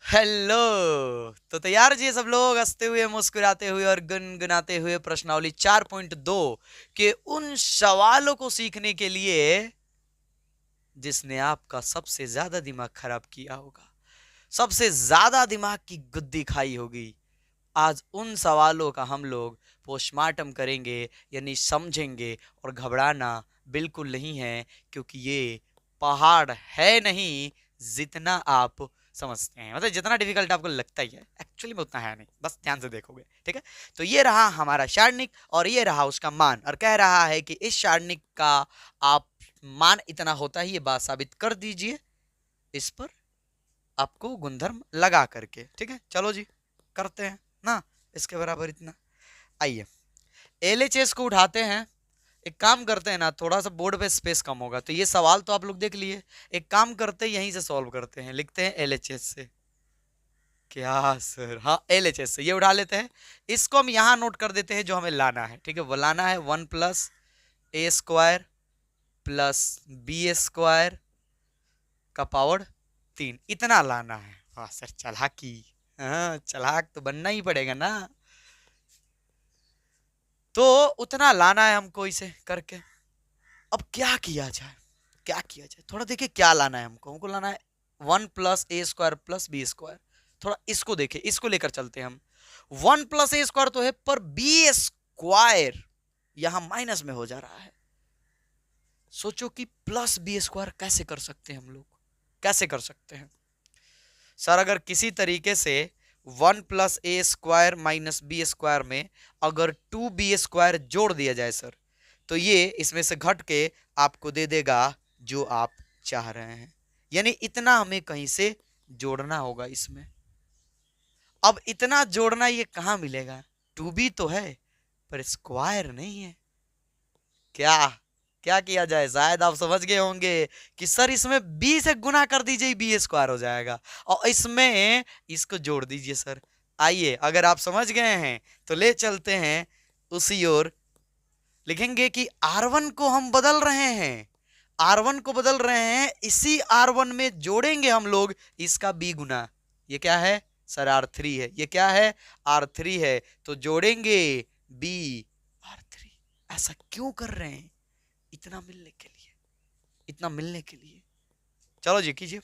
Hello. तो तैयार जी सब लोग हंसते हुए मुस्कुराते हुए और गुनगुनाते हुए प्रश्नावली 4.2 के उन सवालों को सीखने के लिए जिसने आपका सबसे ज्यादा दिमाग खराब किया होगा, सबसे ज्यादा दिमाग की गुद्दी खाई होगी। आज उन सवालों का हम लोग पोस्टमार्टम करेंगे, यानी समझेंगे। और घबराना बिल्कुल नहीं है, क्योंकि ये पहाड़ है नहीं जितना आप समझते हैं। मतलब जितना डिफिकल्ट आपको लगता ही है, एक्चुअली में उतना है नहीं, बस ध्यान से देखोगे। ठीक है, तो ये रहा हमारा सारणिक और ये रहा उसका मान, और कह रहा है कि इस सारणिक का आप मान इतना होता ही ये बात साबित कर दीजिए इस पर आपको गुणधर्म लगा करके। ठीक है, चलो जी करते हैं ना इसके बराबर इतना। आइए एलएचएस को उठाते हैं। एक काम करते हैं ना, थोड़ा सा बोर्ड पे स्पेस कम होगा, तो ये सवाल तो आप लोग देख लिए। एक काम करते हैं, यहीं से सॉल्व करते हैं, लिखते हैं एलएचएस से। क्या सर, हाँ एलएचएस से ये उठा लेते हैं। इसको हम यहां नोट कर देते हैं जो हमें लाना है। ठीक है, वो लाना है 1+a² प्लस b² का पावर 3, इतना लाना है। वाह सर, चालाकी। हाँ, चालाक तो बनना ही पड़ेगा ना। तो उतना लाना है हमको इसे करके। अब क्या किया जाए, क्या किया जाए, थोड़ा देखिए क्या लाना है हमको। हमको लाना है 1+a² प्लस b²। थोड़ा इसको देखे, इसको लेकर चलते हैं हम। 1+a² तो है, पर b² यहां माइनस में हो जा रहा है। सोचो कि +b² कैसे कर सकते हैं हम लोग, कैसे कर सकते हैं सर? अगर किसी तरीके से 1+a² माइनस b² में अगर 2b² जोड़ दिया जाए सर, तो ये इसमें से घट के आपको दे देगा जो आप चाह रहे हैं। यानी इतना हमें कहीं से जोड़ना होगा इसमें। अब इतना जोड़ना ये कहां मिलेगा? 2b तो है पर स्क्वायर नहीं है। क्या क्या किया जाए? शायद आप समझ गए होंगे कि सर इसमें b से गुना कर दीजिए, b² हो जाएगा, और इसमें इसको जोड़ दीजिए सर। आइए, अगर आप समझ गए हैं तो ले चलते हैं उसी ओर। लिखेंगे कि R1 को हम बदल रहे हैं, R1 को बदल रहे हैं, इसी R1 में जोड़ेंगे हम लोग इसका b गुना। ये क्या है सर? R3 है। ये क्या है? R3 है। तो जोड़ेंगे b R3। ऐसा क्यों कर रहे हैं? इतना मिलने के लिए, इतना मिलने के लिए। चलो जी कीजिए।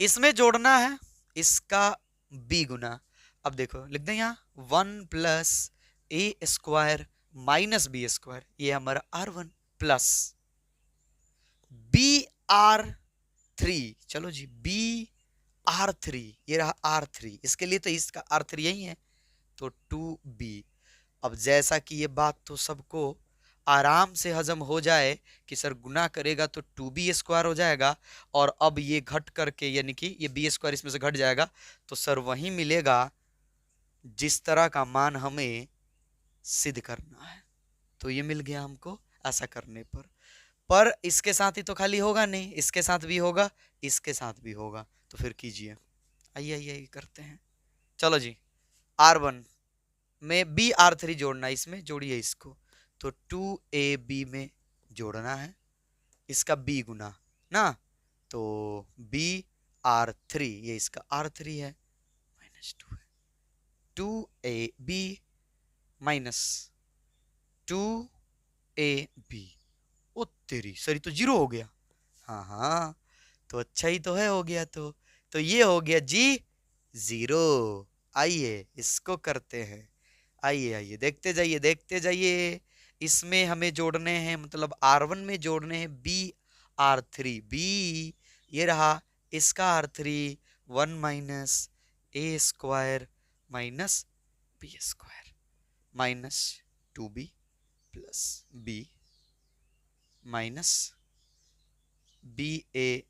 इसमें जोड़ना है इसका b गुना। अब देखो लिख दें यहां 1+a² माइनस b², ये हमारा R1 प्लस br3। चलो जी br3, ये रहा R3, इसके लिए तो इसका R3 यही है, तो 2b। अब जैसा कि ये बात तो सबको आराम से हजम हो जाए कि सर गुना करेगा तो 2b² हो जाएगा, और अब ये घट करके यानी कि ये b² इसमें से घट जाएगा, तो सर वही मिलेगा जिस तरह का मान हमें सिद्ध करना है। तो ये मिल गया हमको ऐसा करने पर इसके साथ ही तो खाली होगा नहीं, इसके साथ भी होगा, इसके साथ भी होगा। तो फिर कीजिए, आइए आइए करते हैं। चलो जी, R1 में br3 जोड़ना है, इसमें जोड़िए इसको, तो 2ab में जोड़ना है इसका b गुना ना, तो br3, ये इसका R3 है, -2 है, 2ab माइनस 2ab। ओ तेरी सरी, तो 0 हो गया। हाँ हाँ, तो अच्छा ही तो है, हो गया तो ये हो गया जी 0। आइए इसको करते हैं। आइए आइए देखते जाइए, देखते जाइए। इसमें हमें जोड़ने हैं, मतलब R1 में जोड़ने हैं br3, b ये रहा इसका R3, 1-a² minus b² minus 2b plus b minus ba²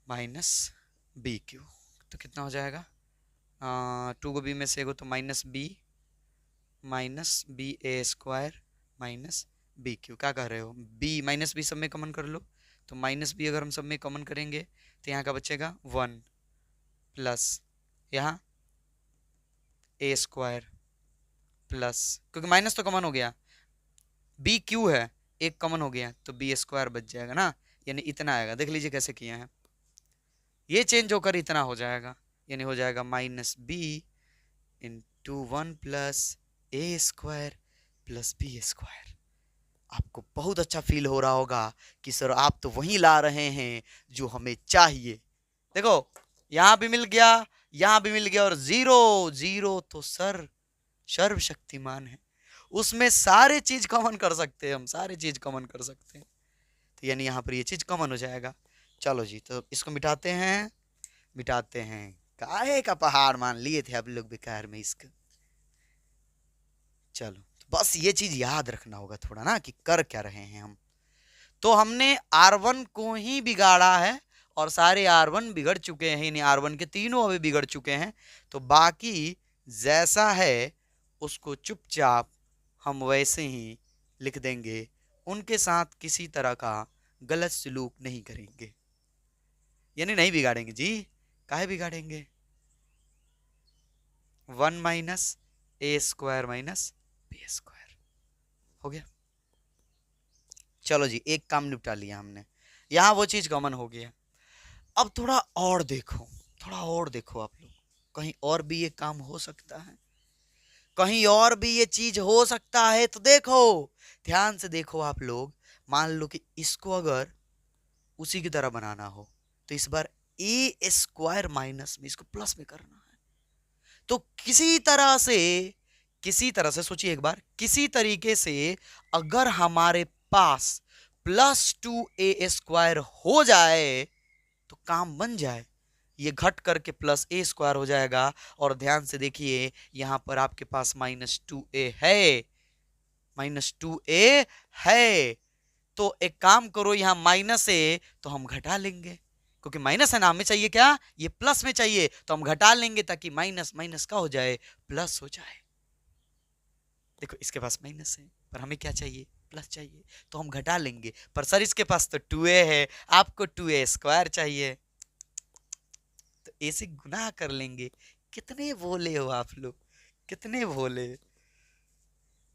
minus bq। तो कितना हो जाएगा? 2 को b में से एगो तो -b माइनस bq। क्या कह रहे हो? b माइनस b सब में कॉमन कर लो, तो -b अगर हम सब में कॉमन करेंगे तो यहाँ का बचेगा 1 प्लस यहाँ a² प्लस, क्योंकि माइनस तो कॉमन हो गया, bq है एक कॉमन हो गया तो बी स्क्वायर बच जाएगा ना, यानी इतना आएगा। देख लीजिए कैसे किया है, ये चेंज होकर इतना हो जाएगा, यानी हो जाएगा minus B into 1 plus a square plus b square. आपको बहुत अच्छा फील हो रहा होगा कि सर आप तो वही ला रहे हैं जो हमें चाहिए। देखो यहां भी मिल गया, यहां भी मिल गया, और जीरो जीरो तो सर सर्वशक्तिमान है, उसमें सारे चीज कॉमन कर सकते हैं हम, सारे चीज कॉमन कर सकते हैं, तो यानी यहाँ पर ये चीज कॉमन हो जाएगा। चलो जी, तो इसको मिटाते हैं, मिटाते हैं। काहे का पहाड़ मान लिए थे आप लोग बेकार में इसका। चलो तो बस ये चीज याद रखना होगा थोड़ा ना कि कर क्या रहे हैं हम। तो हमने R1 को ही बिगाड़ा है और सारे R1 बिगड़ चुके हैं, यानी R1 के तीनों अभी बिगड़ चुके हैं। तो बाकी जैसा है उसको चुपचाप हम वैसे ही लिख देंगे, उनके साथ किसी तरह का गलत सलूक नहीं करेंगे, यानी नहीं बिगाड़ेंगे जी। काहे बिगाड़ेंगे? 1 minus a square minus b square हो गया। चलो जी, एक काम निपटा लिया हमने, यहां वो चीज कॉमन हो गया। अब थोड़ा और देखो, थोड़ा और देखो आप लोग, कहीं और भी ये काम हो सकता है, कहीं और भी ये चीज हो सकता है। तो देखो ध्यान से देखो आप लोग, मान लो कि इसको अगर उसी की तरह बनाना हो तो इस बार ए स्क्वायर माइनस में इसको प्लस में करना है। तो किसी तरह से सोचिए एक बार, किसी तरीके से अगर हमारे पास +2a² हो जाए तो काम बन जाए, ये घट करके +a² हो जाएगा। और ध्यान से देखिए यहां पर आपके पास -2a है, -2a है। तो एक काम करो, यहां माइनस है तो हम घटा लेंगे, क्योंकि माइनस है ना, हमें चाहिए क्या, ये प्लस में चाहिए, तो हम घटा लेंगे ताकि माइनस माइनस का हो जाए प्लस हो जाए। देखो इसके पास माइनस है पर हमें क्या चाहिए, प्लस चाहिए, तो हम घटा लेंगे। पर सर इसके पास तो 2a है, आपको 2a² चाहिए, तो ऐसे गुनाह कर लेंगे। कितने भोले हो आप लोग, कितने भोले।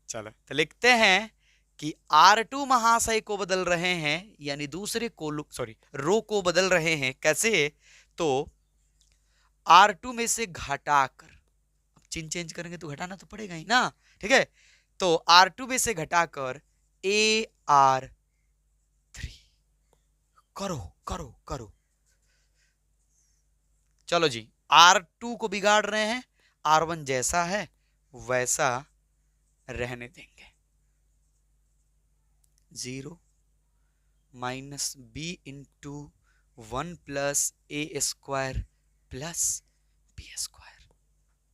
चलो तो लिखते हैं कि R2 महाशय को बदल रहे हैं, यानी दूसरे रो को बदल रहे हैं। कैसे? तो R2 में से घटाकर, अब चिन्ह चेंज करेंगे तो घटाना तो पड़ेगा ही ना, ठीक है। तो R2 में से घटाकर AR3 करो करो करो। चलो जी, R2 को बिगाड़ रहे हैं, R1 जैसा है वैसा रहने देंगे। 0 minus B into 1 plus A² plus B²,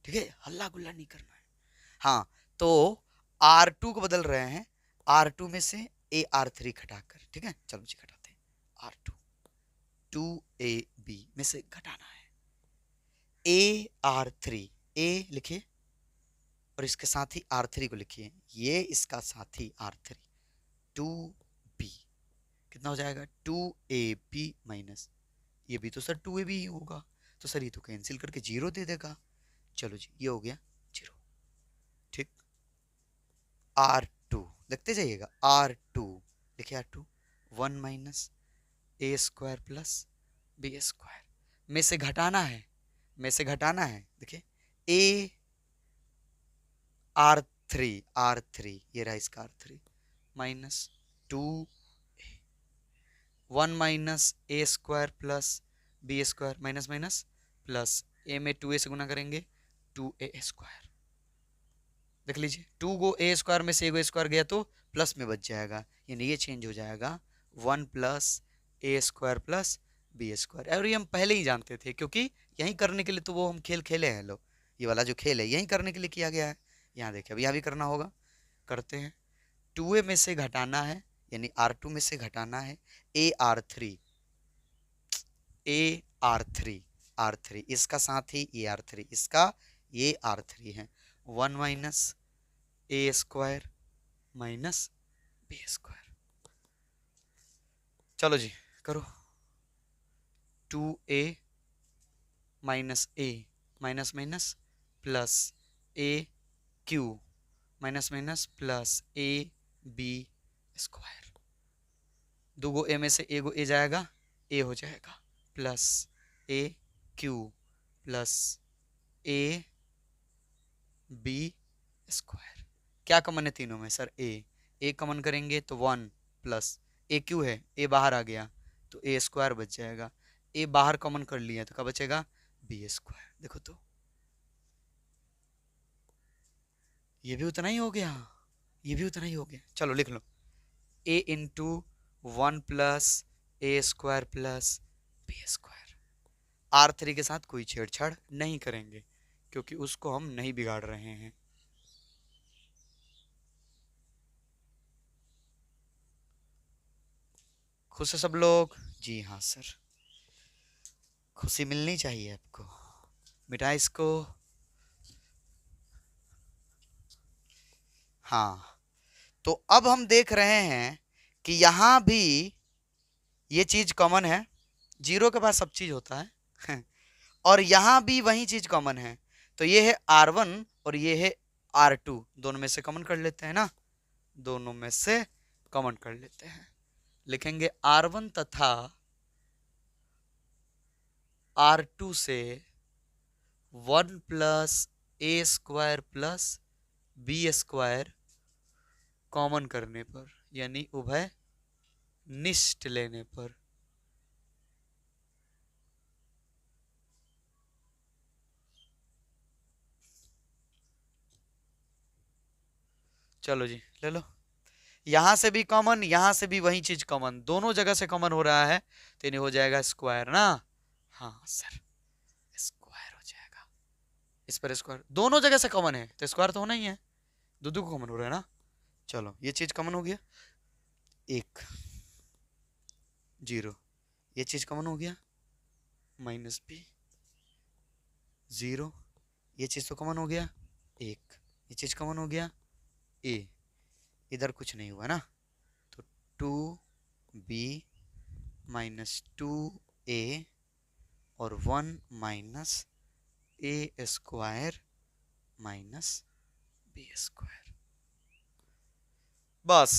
ठीक है, हल्ला गुल्ला नहीं करना है। हाँ, तो R2 को बदल रहे हैं, R2 में से AR3 घटाकर, ठीक है। चलो जी घटाते हैं, R2 2AB में से घटाना है AR3, A लिखिए और इसके साथ ही R3 को लिखिए, ये इसका साथी R3, 2B कितना हो जाएगा, 2AB माइनस, ये भी तो सर 2AB ही होगा, तो सर ये तो कैंसिल करके 0 दे देगा। चलो जी ये हो गया 0, ठीक। R2 देखते जाइएगा, R2 देखिए, R2 1 minus A² plus B² में से घटाना है, में से घटाना है। देखिए R3 ये रहा इसका R3 minus 2 1 minus A² plus B² minus minus plus A में 2a से गुना करेंगे 2a²। देख लीजिए 2 को A² में से A² गया तो प्लस में बच जाएगा, यानी ये चेंज हो जाएगा 1 प्लस A² प्लस B²। और ये हम पहले ही जानते थे, क्योंकि यही करने के लिए तो वो हम खेल खेले हैं लो, ये वाला जो खेल है यही करने के लिए किया गया है। यहाँ देखिए अब यहाँ भी करना होगा, करते हैं। 2a में से घटाना है, यानी R2 में से घटाना है AR3, R3 इसका साथ ही ये R3 इसका, ये R3 है। 1 माइनस A² माइनस B²। चलो जी करो, 2a minus A minus minus plus AQ minus minus plus AB square, दूगो ए में से एगो ए जाएगा, ए हो जाएगा, plus A Q plus A B square. क्या कॉमन है तीनों में सर? ए कॉमन करेंगे तो 1 प्लस ए क्यू है, ए बाहर आ गया तो ए स्क्वायर बच जाएगा, ए बाहर कॉमन कर लिया तो क्या बचेगा? B square. देखो तो ये भी उतना ही हो गया, ये भी उतना ही हो गया। चलो लिख लो, a into 1 plus a square plus b square. R3 के साथ कोई छेड़छाड़ नहीं करेंगे क्योंकि उसको हम नहीं बिगाड़ रहे हैं। खुश है सब लोग? जी हाँ सर, खुशी मिलनी चाहिए आपको। मिटा इसको। हाँ, तो अब हम देख रहे हैं कि यहां भी ये चीज कॉमन है, जीरो के पास सब चीज होता है और यहां भी वही चीज कॉमन है, तो ये है R1 और ये है R2, दोनों में से कॉमन कर लेते हैं ना, दोनों में से कॉमन कर लेते हैं। लिखेंगे R1 तथा R2 से 1 plus a square plus b square common करने पर, यानी उभय निष्ठ लेने पर। चलो जी ले लो, यहां से भी कॉमन, यहां से भी वही चीज कॉमन, दोनों जगह से कॉमन हो रहा है तो नहीं हो जाएगा स्क्वायर ना। हाँ सर, स्क्वायर हो जाएगा, इस पर स्क्वायर, दोनों जगह से कॉमन है तो स्क्वायर तो होना ही है, दो को कॉमन हो रहा है ना। चलो ये चीज कॉमन हो गया, 1 0, ये चीज कॉमन हो गया, माइनस बी 0, ये चीज तो कॉमन हो गया, 1, ये चीज कॉमन हो गया, ए, इधर कुछ नहीं हुआ ना, तो 2b माइनस 2a और 1 minus a square minus b square. बस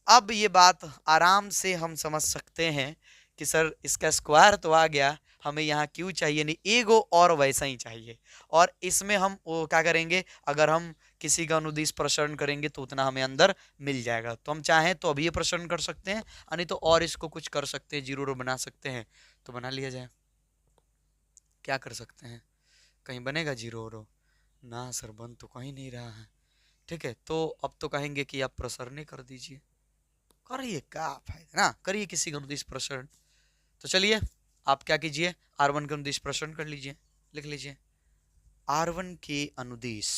अब ये बात आराम से हम समझ सकते हैं कि सर इसका स्क्वायर तो आ गया, हमें यहाँ क्यों चाहिए नहीं, एगो और वैसा ही चाहिए। और इसमें हम वो क्या करेंगे, अगर हम किसी का अनुदिश प्रसरण करेंगे तो उतना हमें अंदर मिल जाएगा, तो हम चाहें तो अभी ये प्रसरण कर सकते हैं, नहीं तो और इसको कुछ कर सकते हैं, जीरो रो बना सकते हैं, तो बना लिया जाए। क्या कर सकते हैं, कहीं बनेगा जीरो रो? ना सर, बन तो कहीं नहीं रहा है। ठीक है, तो अब तो कहेंगे कि आप प्रसरण कर दीजिए, करिए, क्या फायदा ना, करिए किसी का अनुदिश प्रसरण। तो चलिए आप क्या कीजिए, R1 के अनुदिश प्रसरण कर लीजिए, लिख लीजिए R1 के अनुदिश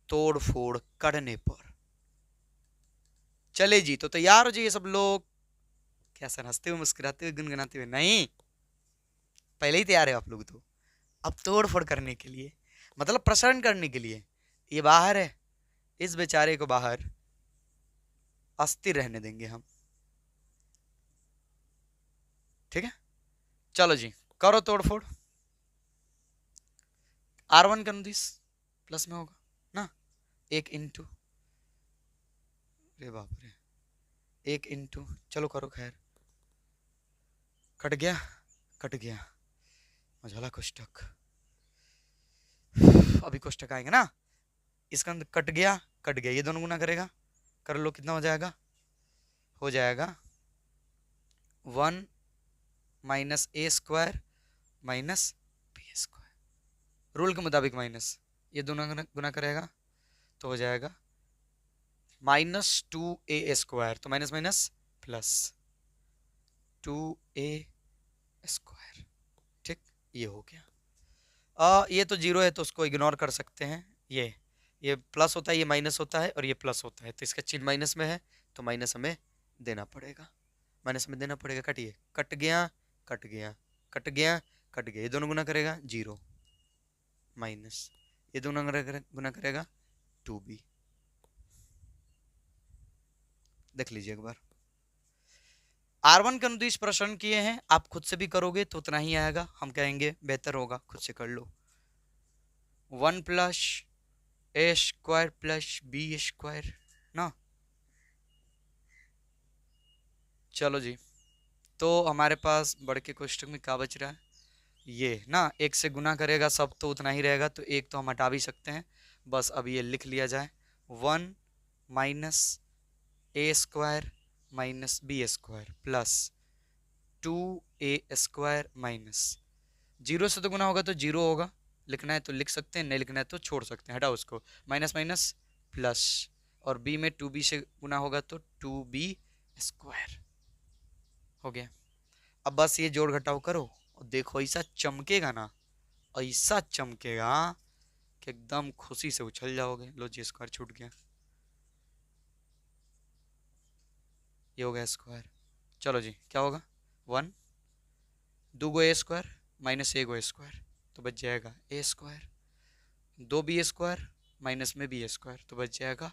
तोड़ फोड़ करने पर। चले जी, तो तैयार हो जाइए सब लोग। क्या सर हंसते हुए मुस्कुराते हुए गुनगुनाते हुए? नहीं, पहले ही तैयार है आप लोग, तो अब तोड़ फोड़ करने के लिए, मतलब प्रसरण करने के लिए। ये बाहर है, इस बेचारे को बाहर अस्थिर रहने देंगे हम। ठीक है, चलो जी करो तोड़ फोड़। R1 का अनुदिश प्लस में होगा ना, 1 इंटू, रे बाप रे, 1 इंटू, चलो करो खैर, कट गया, कट गया, मझोला कोष्टक, अभी कोष्टक आएगा ना, इसका अंदर कट गया, कट गया, ये दोनों गुना करेगा, कर लो कितना हो जाएगा, हो जाएगा 1 minus a square minus b square, rule के मुताबिक माइनस, ये दोनों गुना करेगा तो हो जाएगा -2a स्क्वायर, तो minus minus plus 2a square. ठीक, ये हो गया। ये तो जीरो है तो उसको इग्नोर कर सकते हैं, ये प्लस होता है, ये माइनस होता है और ये प्लस होता है, तो इसका चिन्ह माइनस में है तो माइनस हमें देना पड़ेगा, माइनस में देना पड़ेगा। कटिए, कट गया, कट गया, कट गया, कट गया, ये दोनों गुना करेगा 0 माइनस, ये दोनों गुना करेगा 2b। देख लीजिए एक बार, R1 के अनुदिश प्रसरण किए हैं, आप खुद से भी करोगे तो उतना ही आएगा, हम कहेंगे बेहतर होगा खुद से कर लो। 1 plus a square plus b square ना। चलो जी, तो हमारे पास बढ़ के क्वेश्चन में क्या बच रहा है, ये ना, एक से गुना करेगा सब तो उतना ही रहेगा, तो एक तो हम हटा भी सकते हैं, बस अब ये लिख लिया जाए, 1 minus a square minus b square plus 2a² minus, zero से तो गुना होगा तो जीरो होगा, लिखना है तो लिख सकते हैं, नहीं लिखना है तो छोड़ सकते हैं, हटाओ उसको, माइनस माइनस प्लस, और b में 2b से गुना होगा तो 2b² हो गया। अब बस ये जोड़ घटाव करो और देखो ऐसा चमकेगा ना, ऐसा चमकेगा कि एकदम खुशी से उछल जाओगे। लो जी स्क्वायर छूट गया, ये हो गया स्क्वायर। चलो जी क्या होगा, 1 2 गो ए स्क्वायर माइनस ए गो स्क्वायर तो बच जाएगा a², 2b² माइनस में b² तो बच जाएगा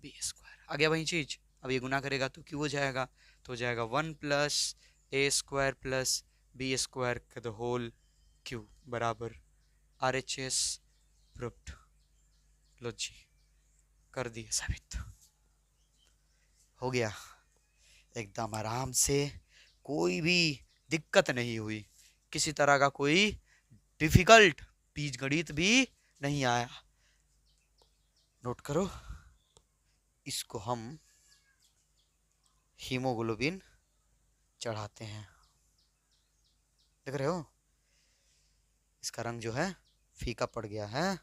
b²। आ गया वही चीज, अब ये गुना करेगा तो क्यों हो जाएगा, तो हो जाएगा 1 प्लस a² प्लस b² का द होल क्यू बराबर RHS प्रूफ्ड। लो जी कर दिए साबित, हो गया एकदम आराम से, कोई भी दिक्कत नहीं हुई, किसी तरह का कोई डिफिकल्ट बीजगणित भी नहीं आया। नोट करो, इसको हम हीमोग्लोबिन चढ़ाते हैं, देख रहे हो इसका रंग जो है फीका पड़ गया है।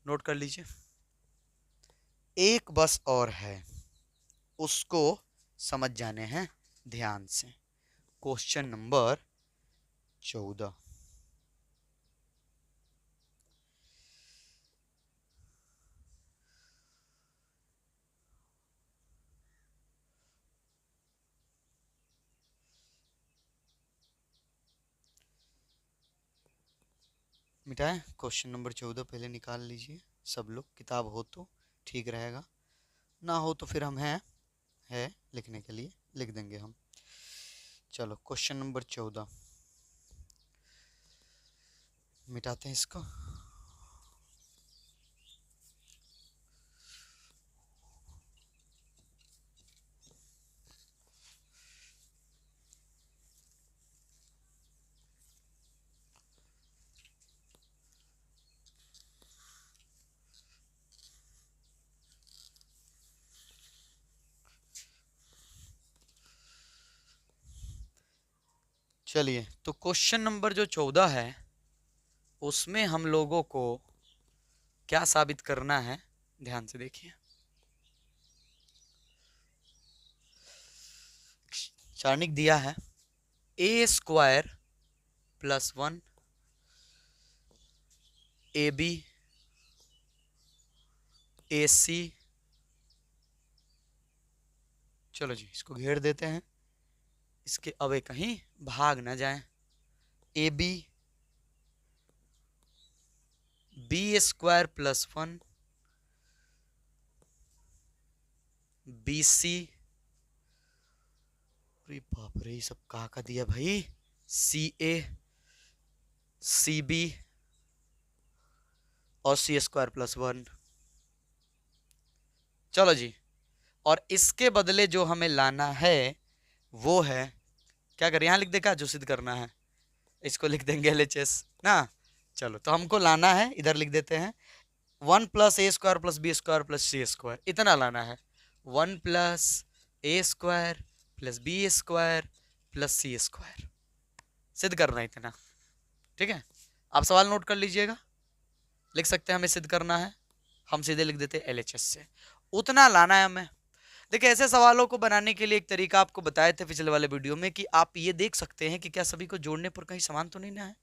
नोट कर लीजिए, एक बस और है, उसको समझ जाने हैं ध्यान से। क्वेश्चन नंबर 14, मिटाए, क्वेश्चन नंबर 14 पहले निकाल लीजिए सब लोग, किताब हो तो ठीक रहेगा, ना हो तो फिर हम हैं है लिखने के लिए लिख देंगे हम। चलो क्वेश्चन नंबर 14 मिटाते हैं इसको। चलिए तो क्वेश्चन नंबर जो 14 है उसमें हम लोगों को क्या साबित करना है, ध्यान से देखिए। चार्निक दिया है a² प्लस 1 AB AC, चलो जी इसको घेर देते हैं, इसके अवे कहीं भाग ना जाए, AB B² प्लस 1 BC, अरे बाप रे सब कहा का दिया भाई, CA CB और C² प्लस 1। चलो जी, और इसके बदले जो हमें लाना है वो है, क्या करें यहाँ लिख दे, क्या जो सिद्ध करना है इसको लिख देंगे LHS ना। चलो तो हमको लाना है, इधर लिख देते हैं 1 plus a² plus b² plus c², इतना लाना है, 1 plus a² plus b² plus c², सिद्ध करना है इतना, ठीक है। आप सवाल नोट कर लीजिएगा, लिख सकते हैं हमें सिद्ध करना है, हम सीधे लिख देते हैं LHS से, उतना लाना है हमें। देखिए ऐसे सवालों को बनाने के लिए एक तरीका आपको बताए थे पिछले वाले वीडियो में कि आप ये देख सकते हैं कि क्या सभी को जोड़ने पर कहीं समान तो नहीं ना है,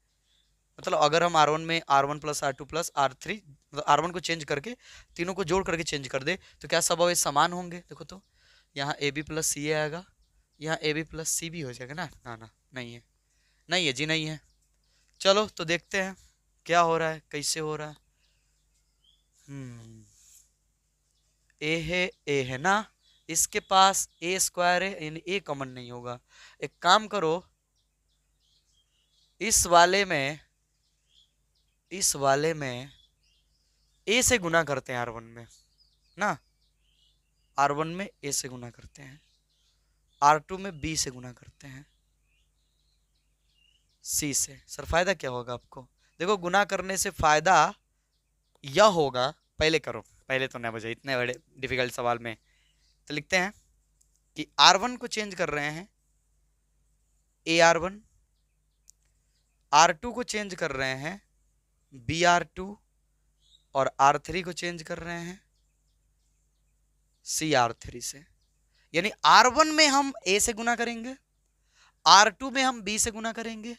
मतलब अगर हम R1 में R1 plus R2 plus R3, मतलब R1 को चेंज करके तीनों को जोड़ करके चेंज कर दे तो क्या सब अवयव समान होंगे। देखो तो यहाँ AB प्लस CA आएगा, यहाँ AB प्लस CB हो जाएगा ना, ना ना नहीं है, नहीं है जी नहीं है। चलो तो देखते हैं क्या हो रहा है, कैसे हो रहा है। ए है ना, इसके पास ए स्क्वायर है, यानी ए कॉमन नहीं होगा। एक काम करो, इस वाले में ए से गुना करते हैं R1 में ना, R1 में ए से गुना करते हैं, R2 में बी से गुना करते हैं, सी से। सर फायदा क्या होगा आपको? देखो गुना करने से फायदा यह होगा, पहले करो, पहले तो ना बजाए इतने बड़े डिफिकल्ट सवाल में। तो लिखते हैं कि R1 को चेंज कर रहे हैं AR1, R2 को चेंज कर रहे हैं BR2, और R3 को चेंज कर रहे हैं CR3 से। यानी R1 में हम A से गुना करेंगे, R2 में हम B से गुना करेंगे,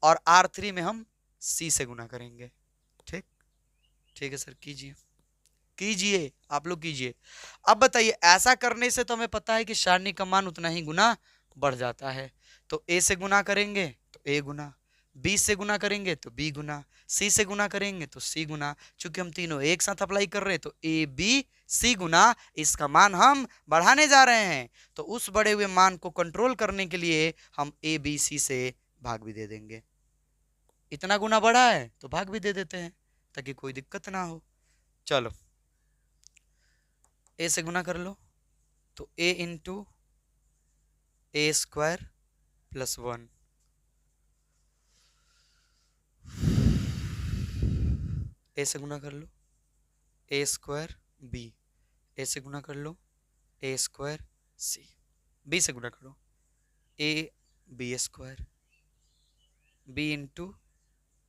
और R3 में हम C से गुना करेंगे। ठीक, ठीक है सर, कीजिए आप लोग कीजिए। अब बताइए, ऐसा करने से तो हमें पता है कि सारणी का मान उतना ही गुना बढ़ जाता है। तो A से गुना करेंगे तो A गुना, B से गुना करेंगे तो B गुना, C से गुना करेंगे तो C गुना। चूंकि हम तीनों एक साथ अप्लाई कर रहे हैं तो A B C गुना इसका मान हम बढ़ाने जा रहे हैं। तो उस बढ़े हुए मान को कंट्रोल करने के लिए हम A B C से भाग भी दे देंगे। इतना गुना बढ़ा है तो भाग भी दे देते हैं ताकि कोई दिक्कत ना हो। चलो A से गुना कर लो तो A into A square plus 1, A से गुना कर लो A स्क्वायर B, A से गुना कर लो A स्क्वायर C, B से गुना करो A B square, B into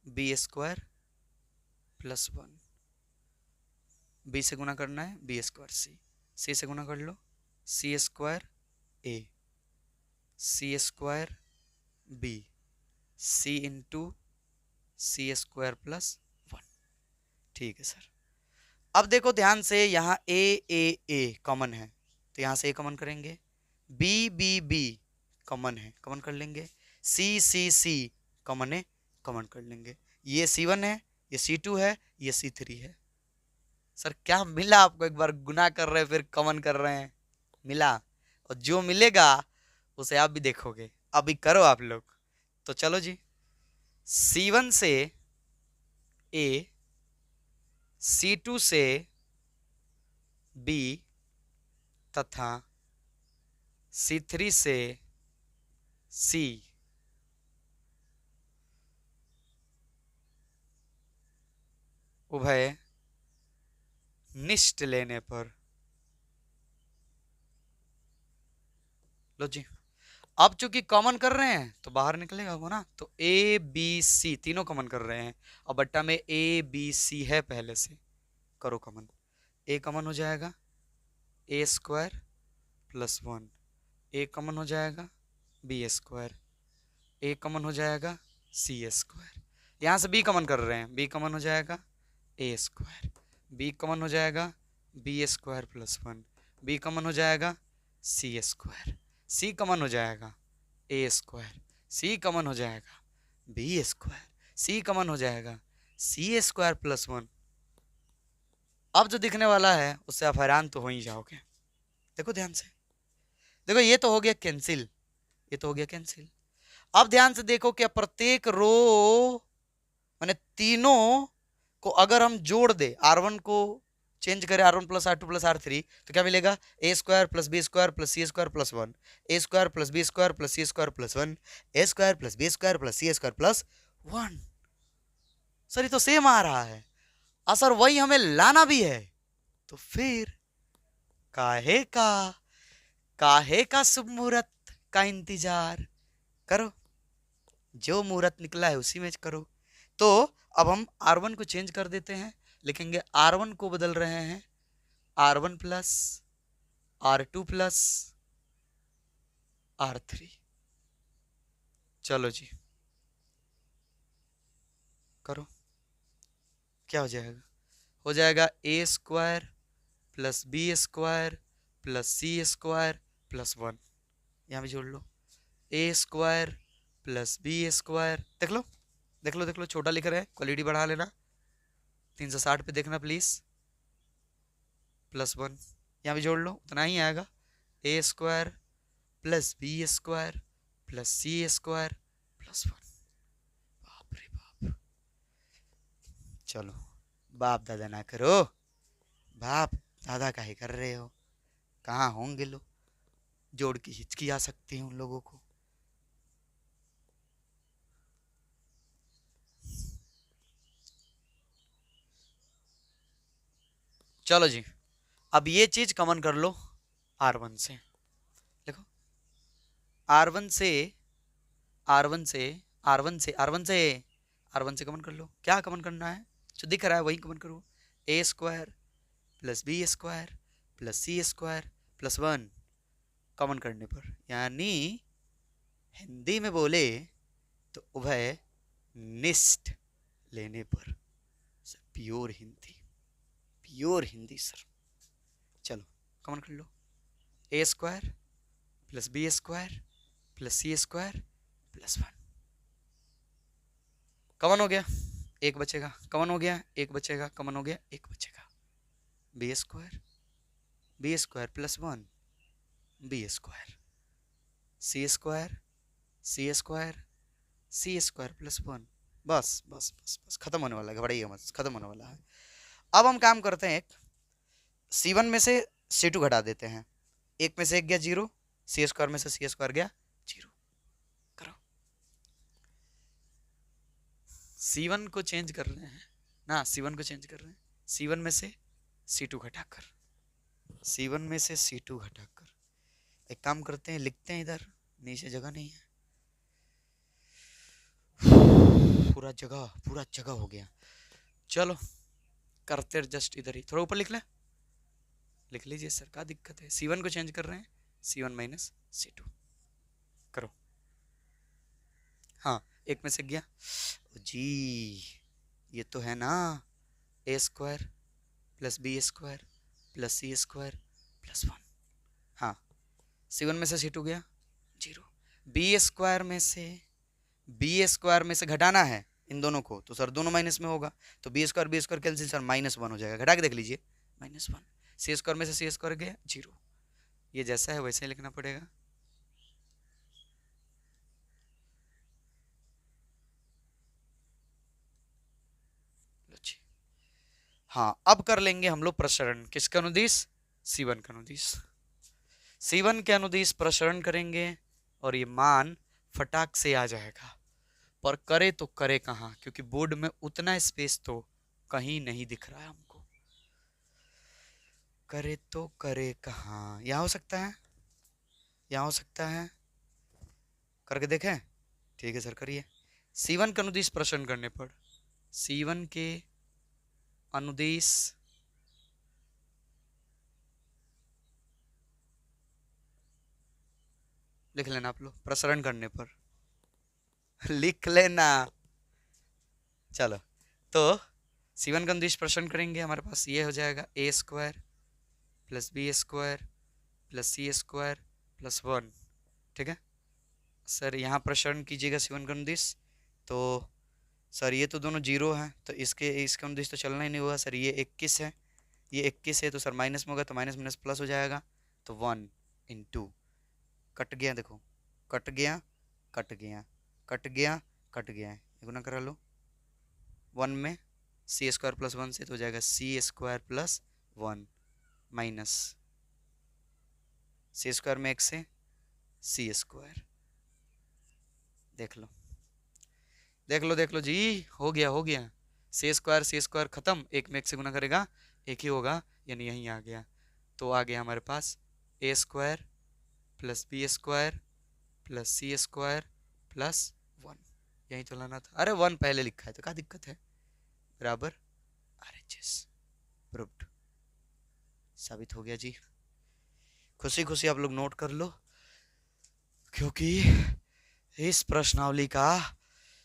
B square plus 1, B से गुना करना है B स्क्वायर C, C से गुना कर लो C square A, C square B, C into C square plus 1। ठीक है सर। अब देखो ध्यान से, यहाँ A कॉमन है तो यहाँ से A कॉमन करेंगे, B कॉमन है, कॉमन कर लेंगे, C कॉमन है, कॉमन कर लेंगे। ये C1 है, ये C2 है, ये C3 है। सर क्या मिला आपको? एक बार गुना कर रहे हैं फिर कॉमन कर रहे हैं, मिला। और जो मिलेगा उसे आप भी देखोगे, अभी करो आप लोग। तो चलो जी, C1 से A, C2 से B तथा C3 से C उभय निष्ठ लेने पर, लो जी। अब चूंकि कॉमन कर रहे हैं तो बाहर निकलेगा वो ना, तो A B C तीनों कॉमन कर रहे हैं और बट्टा में A B C है पहले से, करो कॉमन। A कॉमन हो जाएगा A square plus 1, A common हो जाएगा B स्क्वायर, A कॉमन हो जाएगा C स्क्वायर। यहाँ से B कॉमन कर रहे हैं, B कॉमन हो जाएगा A स्क्वायर, B कॉमन हो जाएगा B square plus 1, B common हो जाएगा C स्क्वायर, C कॉमन हो जाएगा A स्क्वायर, C कॉमन हो जाएगा B स्क्वायर, C कॉमन हो जाएगा C स्क्वायर प्लस 1। अब जो दिखने वाला है उससे आप हैरान तो हो ही जाओगे। देखो ध्यान से, देखो ये तो हो गया कैंसिल, ये तो हो गया कैंसिल। अब ध्यान से देखो कि प्रत्येक रो माने तीनों को अगर हम जोड़ दे, R1 को चेंज करें R1 plus R2 plus R3 तो क्या मिलेगा? A square plus B square plus C square plus 1, A square plus B square plus C square plus 1, A square plus B square plus C square plus 1। Sir ये तो same आ रहा है, sir वही हमें लाना भी है। तो फिर काहे का शुभ मुहूर्त का इंतजार करो, जो मुहूर्त निकला है उसी में करो। तो अब हम R1 को चेंज कर देते हैं, लिखेंगे R1 को बदल रहे हैं R1 plus R2 plus R3। चलो जी करो, क्या हो जाएगा? हो जाएगा A square plus B square plus C square plus 1। यहाँ भी जोड़ लो A square plus B square, देख लो देख लो देख लो, छोटा लिख रहे हैं, क्वालिटी बढ़ा लेना, 360 पे देखना प्लीज, प्लस 1 यहाँ भी जोड़ लो, उतना ही आएगा, a square plus b square plus c square plus 1। बाप रे बाप। चलो बाप दादा ना करो, बाप दादा काहे कर रहे हो, कहाँ होंगे लोग, जोड़ की हिचकी आ सकती है उन लोगों को। चलो जी, अब ये चीज कॉमन कर लो R1 से, देखो R1 से R1 से R1 से R1 से R1 से कॉमन कर लो, क्या कॉमन करना है, जो दिख रहा है वही कॉमन करो, a square plus b square plus c square plus 1 common करने पर, यानी हिंदी में बोले तो उभय निष्ठ लेने पर। Sir pure Hindi, pure Hindi sir. चलो कॉमन कर लो, a square plus b square plus c square plus 1 common हो गया, एक बचेगा, कॉमन हो गया, एक बचेगा, कॉमन हो गया, एक बचेगा, B square plus 1 b square, c square c square c square plus 1। बस बस बस बस खत्म होने वाला है, घबराइए मत, खत्म होने वाला है। अब हम काम करते हैं, एक C1 में से C2 घटा देते हैं, एक में से एक गया 0, सी स्क्वायर में से सी स्क्वायर गया 0, करो। C1 को चेंज कर रहे हैं ना, C1 को चेंज कर रहे हैं, C1 में से C2 घटाकर, C1 में से C2 घटाकर, एक काम करते हैं, लिखते हैं, इधर नीचे जगह नहीं है, पूरा जगह हो गया। चलो करते जस्ट इधर ही, थोड़ा ऊपर लिख ले, लिख लीजिए सर, क्या दिक्कत है, C1 को चेंज कर रहे हैं, C1 माइनस C2 करो। हाँ एक में से गया जी, ये तो है ना, a square plus b square plus c square plus 1। हाँ C1 में से C2 गया 0, बी स्क्वायर में से घटाना है इन दोनों को, तो सर दोनों माइनस में होगा, तो बी स्क्वायर कैंसिल सर, -1 हो जाएगा, घटा के देख लीजिए, -1, सी स्क्वायर में से सी स्क्वायर गया 0, ये जैसा है वैसे ही लिखना पड़ेगा। हाँ अब कर लेंगे हम लोग प्रसरण, किसके अनुदिश, C1 के अनुदिश, C1 के अनुदिश प्रसरण करेंगे और ये मान फटाक से आ जाएगा, पर करे तो करे कहाँ, क्योंकि बोर्ड में उतना स्पेस तो कहीं नहीं दिख रहा है हमको, करे तो करे कहाँ, यहाँ हो सकता है, यहाँ हो सकता है, करके देखें, ठीक है सर करिए। C1 के अनुदिश प्रसरण करने पर, C1 के अनुदिश लिख लेना आप लोग, प्रसरण करने पर लिख लेना। चलो तो C1 का अनुदिश प्रसरण करेंगे, हमारे पास ये हो जाएगा a square plus b square plus c square plus 1, ठीक है सर। यहाँ प्रसरण कीजिएगा C1 का अनुदिश, तो सर ये तो दोनों 0 हैं, तो इसका अनुदिश तो चलना ही नहीं होगा सर, ये 21 है, ये 21 है, तो सर माइनस में होगा, तो माइनस माइनस प्लस हो जाएगा, तो 1 इन 2 कट गया, देखो कट गया कट गया कट गया कट गया, गुना करा लो, 1 में सी स्क्वायर प्लस 1 से तो हो जाएगा सी स्क्वायर प्लस 1 माइनस सी स्क्वायर में 1 से सी स्क्वायर, देख लो देख लो देख लो जी, हो गया हो गया, सी स्क्वायर खत्म, एक में 1 से गुना करेगा एक ही होगा, यानी यहीं आ गया, तो आ गया हमारे पास a square plus b square plus c square plus 1, यहीं तो लाना था, अरे 1 पहले लिखा है तो क्या दिक्कत है, बराबर RHS प्रूव्ड, साबित हो गया जी। खुशी खुशी आप लोग नोट कर लो, क्योंकि इस प्रश्नावली का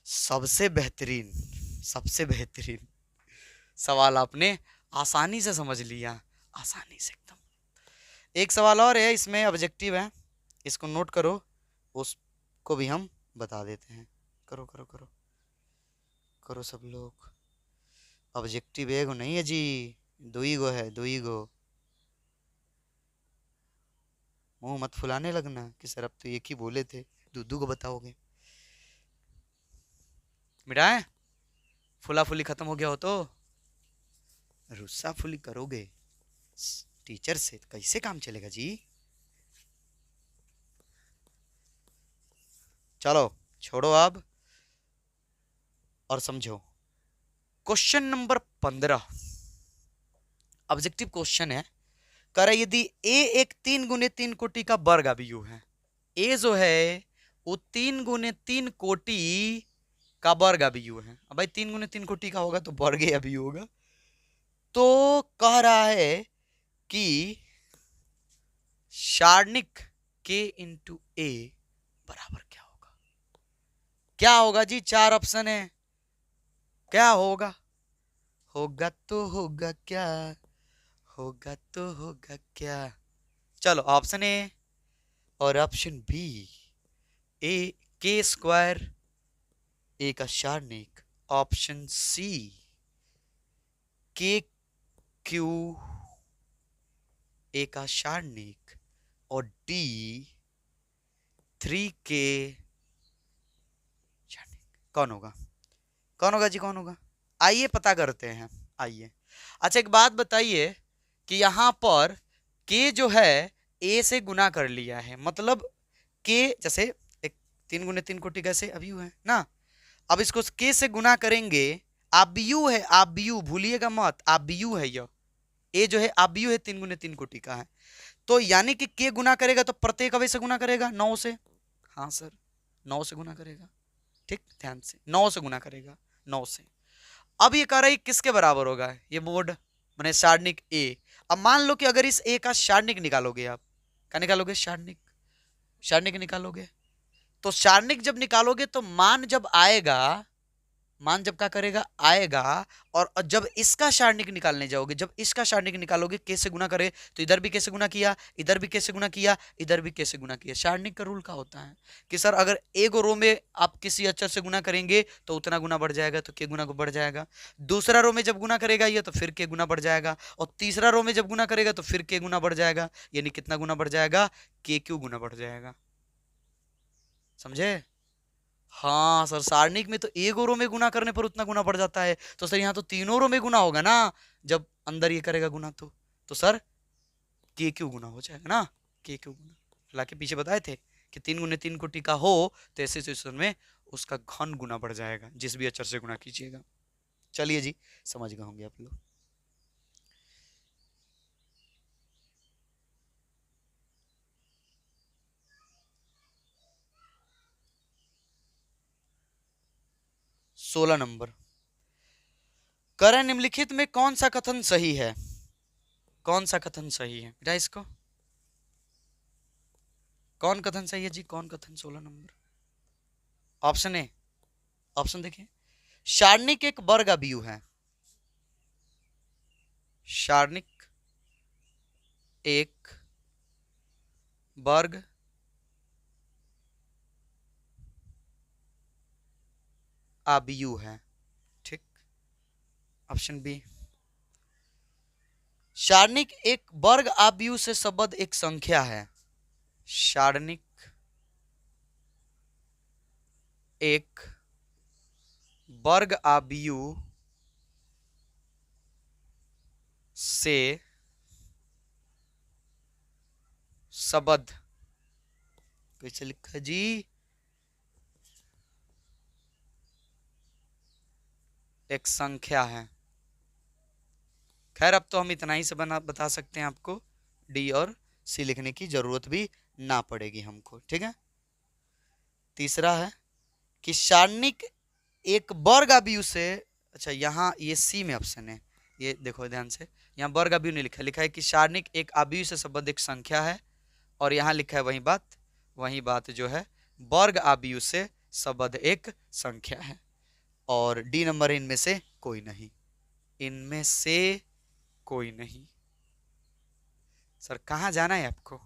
सबसे बेहतरीन सवाल आपने आसानी से समझ लिया, आसानी से एकदम। एक सवाल और है, इसमें ऑब्जेक्टिव है, इसको नोट करो, उसको भी हम बता देते हैं, करो करो करो करो सब लोग, ऑब्जेक्टिव एगो नहीं है जी, दुई गो है, दुई गो, मुंह मत फुलाने लगना कि सर अब तो एक ही बोले थे, दूधू को बताओगे। मिटाए, फुला फुली खत्म हो गया हो तो रुस्सा फुली करोगे टीचर से तो कैसे काम चलेगा जी। चलो छोड़ो अब और समझो। क्वेश्चन नंबर 15 ऑब्जेक्टिव क्वेश्चन है। कह रहा यदि ए एक 3 × 3 कोटि का वर्ग अभियु है, ए जो है वो 3 × 3 कोटि का वर्ग अभियु है। अब भाई 3 × 3 कोटि का होगा तो वर्ग अभियु होगा। तो कह रहा है कि सारणिक k × a बराबर क्या होगा। क्या होगा जी, 4 ऑप्शन है, क्या होगा? होगा तो होगा क्या, होगा तो होगा क्या। चलो ऑप्शन ए और ऑप्शन बी, ए k² ए का सारणिक, ऑप्शन सी KQ ए का सारणिक और डी 3k सारणिक। कौन होगा, कौन होगा जी, कौन होगा? आइए पता करते हैं, आइए। अच्छा एक बात बताइए कि यहां पर k जो है a से गुना कर लिया है, मतलब k जैसे एक 3 × 3 कोटि कैसे अभियु है ना, अब इसको k से गुना करेंगे, अभियु है, अभियु भूलिएगा मत, अभियु है यह ए जो है अभियु है, 3 × 3 कोटि का है। तो यानी कि k गुना करेगा तो प्रत्येक अवयव से गुना करेगा 9 से। हाँ सर 9 से गुना करेगा, ठीक ध्यान से 9 से गुना करेगा 9 से। अब ये कह रहा है किसके बराबर होगा, ये बोर्ड माने सारणिक ए। अब मान लो कि अगर इस ए का सारणिक निकालोगे, आप क्या निकालोगे, सारणिक, सारणिक निकालोगे तो सारणिक जब निकालोगे तो मान जब आएगा, मान जब क्या करेगा आएगा, और जब इसका सारणिक निकालने जाओगे, जब इसका सारणिक निकालोगे k से गुना करे तो इधर भी k से गुना किया, इधर भी k से गुना किया, इधर भी k से गुना किया। सारणिक का रूल क्या होता है कि सर अगर एक रो में आप किसी अक्षर से गुना करेंगे तो उतना गुना बढ़ जाएगा, तो k गुना को बढ़ जाएगा। दूसरा रो में जब गुना करेगा ये तो फिर k गुना बढ़ जाएगा, और तीसरा रो में जब गुना करेगा तो फिर k गुना बढ़ जाएगा, यानी कितना गुना बढ़ जाएगा, KQ गुना बढ़ जाएगा। समझे? हाँ सर सारणिक में तो एक रो में गुना करने पर उतना गुना बढ़ जाता है, तो सर यहाँ तो तीनों रो में गुना होगा ना, जब अंदर ये करेगा गुना तो सर KQ गुना हो जाएगा ना, KQ गुना। हालांकि पीछे बताए थे कि 3 × 3 कोटि का हो तो ऐसे सिचुएशन में उसका घन गुना बढ़ जाएगा, जिस भी अक्षर से गुना कीजिएगा। चलिए जी समझ गए होंगे आप लोग। सोलह नंबर, करण निम्नलिखित में कौन सा कथन सही है, कौन सा कथन सही है बेटा, इसको कौन कथन सही है जी, कौन कथन? 16 नंबर ऑप्शन ए, ऑप्शन देखिए, सारणिक एक वर्ग अभियु है, सारणिक एक वर्ग अभियु है, ठीक। ऑप्शन बी, सारणिक एक वर्ग अभियु से संबद्ध एक संख्या है, सारणिक एक वर्ग अभियु से संबद्ध, कैसे लिखा जी, एक संख्या है। खैर अब तो हम इतना ही से बता सकते हैं, आपको डी और सी लिखने की जरूरत भी ना पड़ेगी हमको, ठीक है। तीसरा है कि सारणिक एक वर्ग अभियु से, अच्छा यहाँ ये सी में ऑप्शन है, ये देखो ध्यान से, यहाँ वर्ग अभियु नहीं लिखा, लिखा है कि सारणिक एक अभियु से संबद्ध एक संख्या है, और यहाँ लिखा है वही बात जो है वर्ग अभियु से संबद्ध एक संख्या है। और डी नंबर इनमें से कोई नहीं, इनमें से कोई नहीं। सर कहाँ जाना है आपको,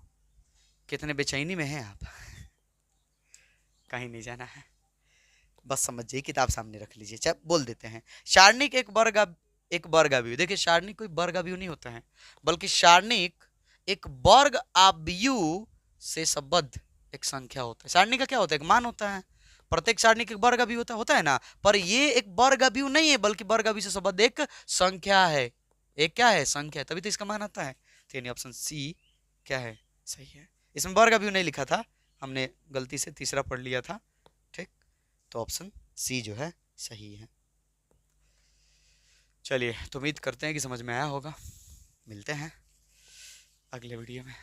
कितने बेचैनी में हैं आप? कहीं नहीं जाना है, बस समझिए, किताब सामने रख लीजिए। चल बोल देते हैं, सारणिक एक वर्ग अभियु, देखिए सारणिक कोई वर्ग अभियु नहीं होता है, बल्कि सारणिक एक वर्ग अभियु से संबद्ध एक संख्या होता है। सारणी का क्या होता है? एक मान होता है। प्रत्येक सारणी का वर्ग अभी होता है ना, पर ये एक वर्ग अभी नहीं है, बल्कि वर्ग अभी से संबद्ध एक संख्या है। एक क्या है? संख्या है, तभी तो इसका मान आता है। तो यानी ऑप्शन सी क्या है? सही है। इसमें वर्ग अभी नहीं लिखा था, हमने गलती से तीसरा पढ़ लिया था। ठीक, तो ऑप्शन सी जो है सही है। चलिए, तो उम्मीद करते हैं कि समझ में आया होगा। मिलते हैं अगले वीडियो में।